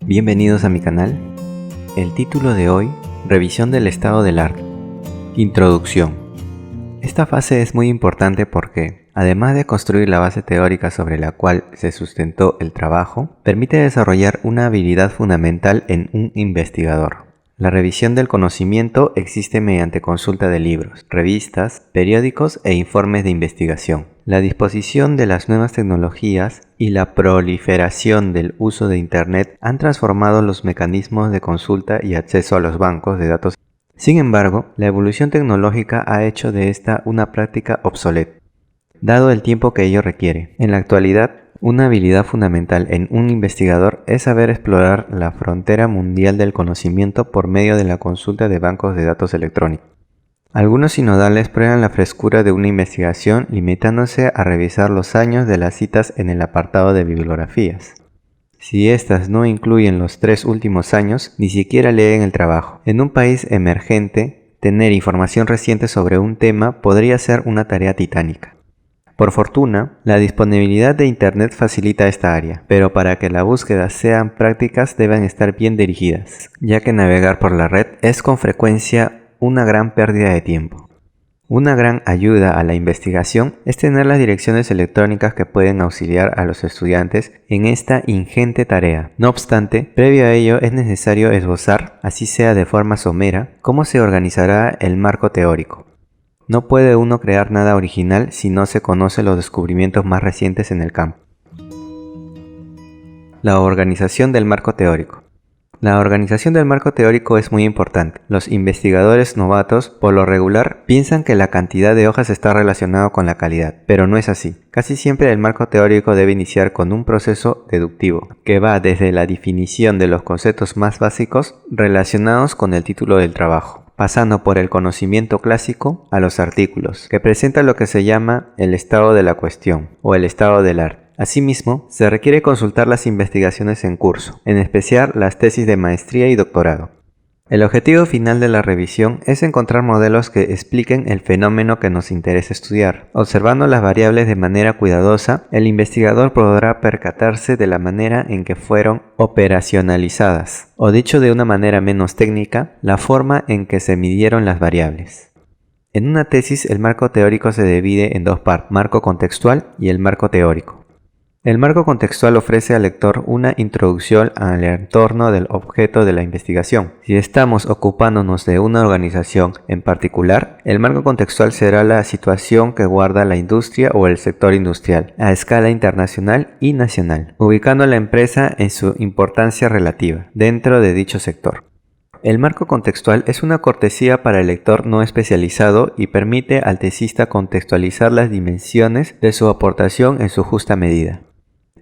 Bienvenidos a mi canal. El título de hoy, Revisión del estado del arte. Introducción. Esta fase es muy importante porque, además de construir la base teórica sobre la cual se sustentó el trabajo, permite desarrollar una habilidad fundamental en un investigador. La revisión del conocimiento existe mediante consulta de libros, revistas, periódicos e informes de investigación. La disposición de las nuevas tecnologías y la proliferación del uso de Internet han transformado los mecanismos de consulta y acceso a los bancos de datos. Sin embargo, la evolución tecnológica ha hecho de esta una práctica obsoleta, dado el tiempo que ello requiere. En la actualidad, una habilidad fundamental en un investigador es saber explorar la frontera mundial del conocimiento por medio de la consulta de bancos de datos electrónicos. Algunos sinodales prueban la frescura de una investigación limitándose a revisar los años de las citas en el apartado de bibliografías. Si estas no incluyen los 3 últimos años, ni siquiera leen el trabajo. En un país emergente, tener información reciente sobre un tema podría ser una tarea titánica. Por fortuna, la disponibilidad de Internet facilita esta área, pero para que las búsquedas sean prácticas deben estar bien dirigidas, ya que navegar por la red es con frecuencia una gran pérdida de tiempo. Una gran ayuda a la investigación es tener las direcciones electrónicas que pueden auxiliar a los estudiantes en esta ingente tarea. No obstante, previo a ello es necesario esbozar, así sea de forma somera, cómo se organizará el marco teórico. No puede uno crear nada original si no se conoce los descubrimientos más recientes en el campo. La organización del marco teórico. La organización del marco teórico es muy importante. Los investigadores novatos, por lo regular, piensan que la cantidad de hojas está relacionada con la calidad, pero no es así. Casi siempre el marco teórico debe iniciar con un proceso deductivo, que va desde la definición de los conceptos más básicos relacionados con el título del trabajo, pasando por el conocimiento clásico a los artículos, que presenta lo que se llama el estado de la cuestión o el estado del arte. Asimismo, se requiere consultar las investigaciones en curso, en especial las tesis de maestría y doctorado. El objetivo final de la revisión es encontrar modelos que expliquen el fenómeno que nos interesa estudiar. Observando las variables de manera cuidadosa, el investigador podrá percatarse de la manera en que fueron operacionalizadas, o dicho de una manera menos técnica, la forma en que se midieron las variables. En una tesis, el marco teórico se divide en dos partes, marco contextual y el marco teórico. El marco contextual ofrece al lector una introducción al entorno del objeto de la investigación. Si estamos ocupándonos de una organización en particular, el marco contextual será la situación que guarda la industria o el sector industrial a escala internacional y nacional, ubicando a la empresa en su importancia relativa dentro de dicho sector. El marco contextual es una cortesía para el lector no especializado y permite al tesista contextualizar las dimensiones de su aportación en su justa medida.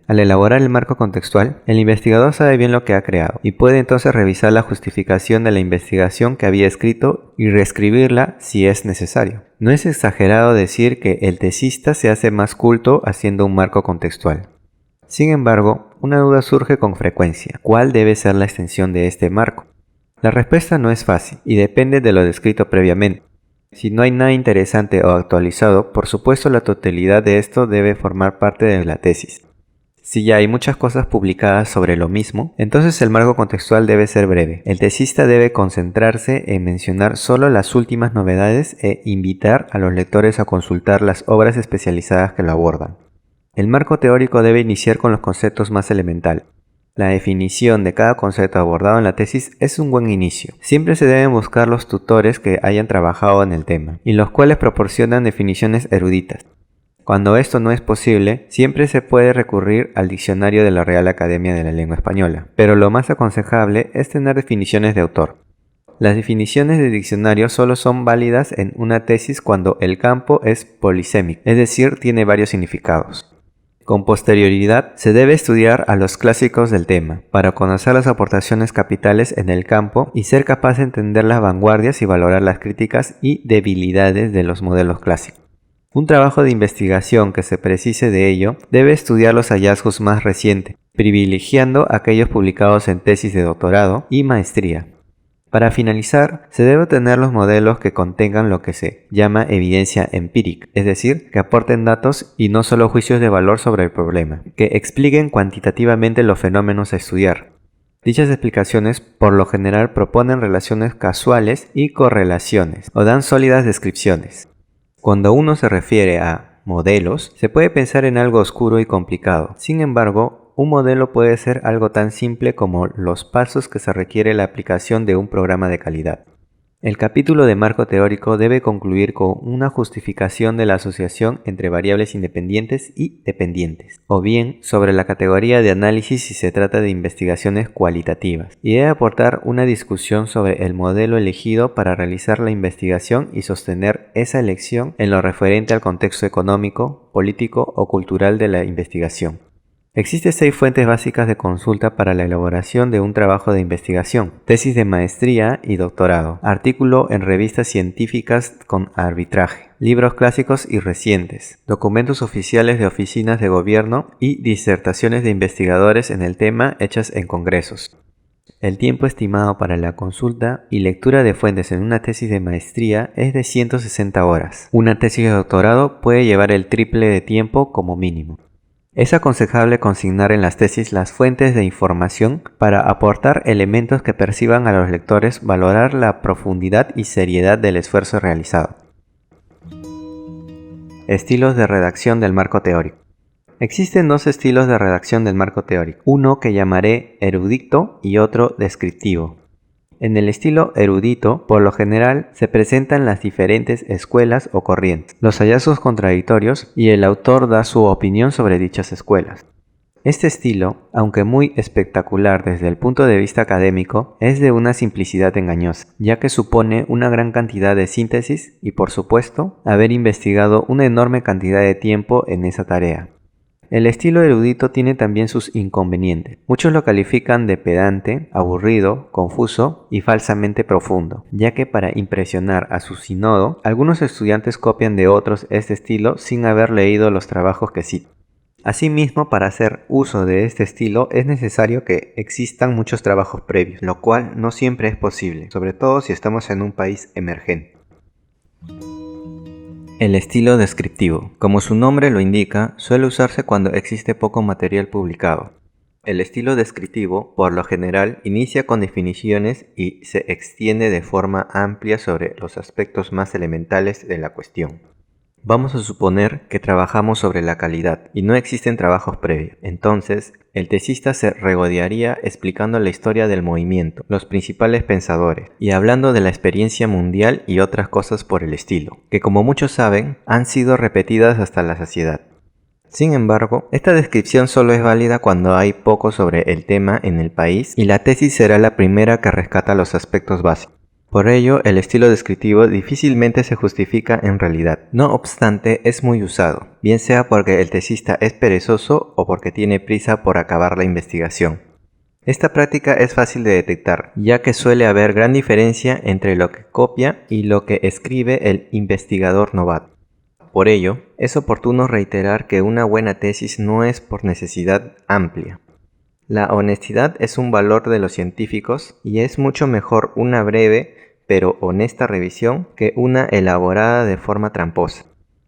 Al elaborar el marco contextual, el investigador sabe bien lo que ha creado y puede entonces revisar la justificación de la investigación que había escrito y reescribirla si es necesario. No es exagerado decir que el tesista se hace más culto haciendo un marco contextual. Sin embargo, una duda surge con frecuencia: ¿cuál debe ser la extensión de este marco? La respuesta no es fácil y depende de lo descrito previamente. Si no hay nada interesante o actualizado, por supuesto la totalidad de esto debe formar parte de la tesis. Si ya hay muchas cosas publicadas sobre lo mismo, entonces el marco contextual debe ser breve. El tesista debe concentrarse en mencionar solo las últimas novedades e invitar a los lectores a consultar las obras especializadas que lo abordan. El marco teórico debe iniciar con los conceptos más elementales. La definición de cada concepto abordado en la tesis es un buen inicio. Siempre se deben buscar los tutores que hayan trabajado en el tema y los cuales proporcionan definiciones eruditas. Cuando esto no es posible, siempre se puede recurrir al diccionario de la Real Academia de la Lengua Española, pero lo más aconsejable es tener definiciones de autor. Las definiciones de diccionario solo son válidas en una tesis cuando el campo es polisémico, es decir, tiene varios significados. Con posterioridad, se debe estudiar a los clásicos del tema, para conocer las aportaciones capitales en el campo y ser capaz de entender las vanguardias y valorar las críticas y debilidades de los modelos clásicos. Un trabajo de investigación que se precise de ello debe estudiar los hallazgos más recientes, privilegiando aquellos publicados en tesis de doctorado y maestría. Para finalizar, se debe obtener los modelos que contengan lo que se llama evidencia empírica, es decir, que aporten datos y no solo juicios de valor sobre el problema, que expliquen cuantitativamente los fenómenos a estudiar. Dichas explicaciones por lo general proponen relaciones casuales y correlaciones, o dan sólidas descripciones. Cuando uno se refiere a modelos, se puede pensar en algo oscuro y complicado. Sin embargo, un modelo puede ser algo tan simple como los pasos que se requiere la aplicación de un programa de calidad. El capítulo de marco teórico debe concluir con una justificación de la asociación entre variables independientes y dependientes, o bien sobre la categoría de análisis si se trata de investigaciones cualitativas, y debe aportar una discusión sobre el modelo elegido para realizar la investigación y sostener esa elección en lo referente al contexto económico, político o cultural de la investigación. Existen 6 fuentes básicas de consulta para la elaboración de un trabajo de investigación: tesis de maestría y doctorado, artículo en revistas científicas con arbitraje, libros clásicos y recientes, documentos oficiales de oficinas de gobierno y disertaciones de investigadores en el tema hechas en congresos. El tiempo estimado para la consulta y lectura de fuentes en una tesis de maestría es de 160 horas. Una tesis de doctorado puede llevar el triple de tiempo como mínimo. Es aconsejable consignar en las tesis las fuentes de información para aportar elementos que perciban a los lectores valorar la profundidad y seriedad del esfuerzo realizado. Estilos de redacción del marco teórico. Existen 2 estilos de redacción del marco teórico, uno que llamaré erudito y otro descriptivo. En el estilo erudito, por lo general, se presentan las diferentes escuelas o corrientes, los hallazgos contradictorios y el autor da su opinión sobre dichas escuelas. Este estilo, aunque muy espectacular desde el punto de vista académico, es de una simplicidad engañosa, ya que supone una gran cantidad de síntesis y, por supuesto, haber investigado una enorme cantidad de tiempo en esa tarea. El estilo erudito tiene también sus inconvenientes. Muchos lo califican de pedante, aburrido, confuso y falsamente profundo, ya que para impresionar a su sínodo, algunos estudiantes copian de otros este estilo sin haber leído los trabajos que citan. Asimismo, para hacer uso de este estilo es necesario que existan muchos trabajos previos, lo cual no siempre es posible, sobre todo si estamos en un país emergente. El estilo descriptivo, como su nombre lo indica, suele usarse cuando existe poco material publicado. El estilo descriptivo, por lo general, inicia con definiciones y se extiende de forma amplia sobre los aspectos más elementales de la cuestión. Vamos a suponer que trabajamos sobre la calidad y no existen trabajos previos. Entonces, el tesista se regodearía explicando la historia del movimiento, los principales pensadores, y hablando de la experiencia mundial y otras cosas por el estilo, que como muchos saben, han sido repetidas hasta la saciedad. Sin embargo, esta descripción solo es válida cuando hay poco sobre el tema en el país y la tesis será la primera que rescata los aspectos básicos. Por ello, el estilo descriptivo difícilmente se justifica en realidad. No obstante, es muy usado, bien sea porque el tesista es perezoso o porque tiene prisa por acabar la investigación. Esta práctica es fácil de detectar, ya que suele haber gran diferencia entre lo que copia y lo que escribe el investigador novato. Por ello, es oportuno reiterar que una buena tesis no es por necesidad amplia. La honestidad es un valor de los científicos y es mucho mejor una breve pero honesta revisión que una elaborada de forma tramposa.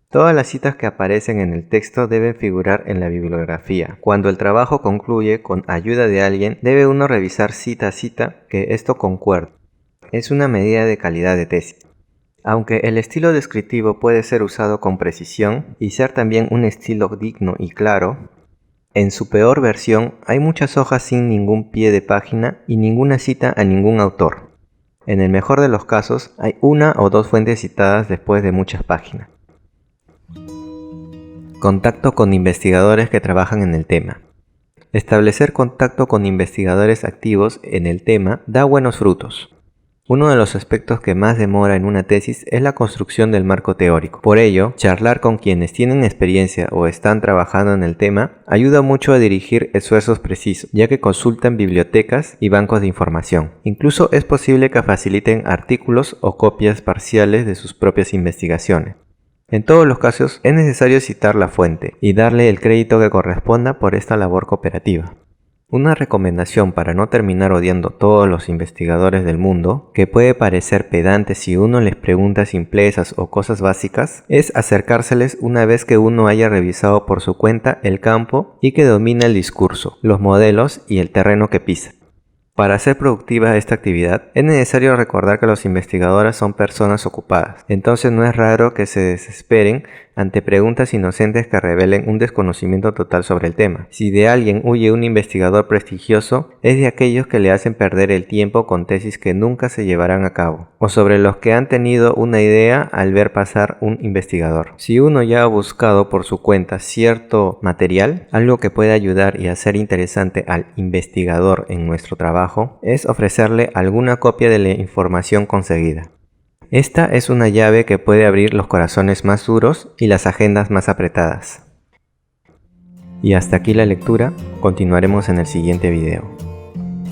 Todas las citas que aparecen en el texto deben figurar en la bibliografía. Cuando el trabajo concluye con ayuda de alguien, debe uno revisar cita a cita que esto concuerde. Es una medida de calidad de tesis. Aunque el estilo descriptivo puede ser usado con precisión y ser también un estilo digno y claro, en su peor versión hay muchas hojas sin ningún pie de página y ninguna cita a ningún autor. En el mejor de los casos, hay 1 o 2 fuentes citadas después de muchas páginas. Contacto con investigadores que trabajan en el tema. Establecer contacto con investigadores activos en el tema da buenos frutos. Uno de los aspectos que más demora en una tesis es la construcción del marco teórico. Por ello, charlar con quienes tienen experiencia o están trabajando en el tema ayuda mucho a dirigir esfuerzos precisos, ya que consultan bibliotecas y bancos de información. Incluso es posible que faciliten artículos o copias parciales de sus propias investigaciones. En todos los casos, es necesario citar la fuente y darle el crédito que corresponda por esta labor cooperativa. Una recomendación para no terminar odiando a todos los investigadores del mundo, que puede parecer pedante si uno les pregunta simplezas o cosas básicas, es acercárseles una vez que uno haya revisado por su cuenta el campo y que domina el discurso, los modelos y el terreno que pisa. Para hacer productiva esta actividad, es necesario recordar que los investigadores son personas ocupadas, entonces no es raro que se desesperen ante preguntas inocentes que revelen un desconocimiento total sobre el tema. Si de alguien huye un investigador prestigioso, es de aquellos que le hacen perder el tiempo con tesis que nunca se llevarán a cabo, o sobre los que han tenido una idea al ver pasar un investigador. Si uno ya ha buscado por su cuenta cierto material, algo que puede ayudar y hacer interesante al investigador en nuestro trabajo, es ofrecerle alguna copia de la información conseguida. Esta es una llave que puede abrir los corazones más duros y las agendas más apretadas. Y hasta aquí la lectura, continuaremos en el siguiente video.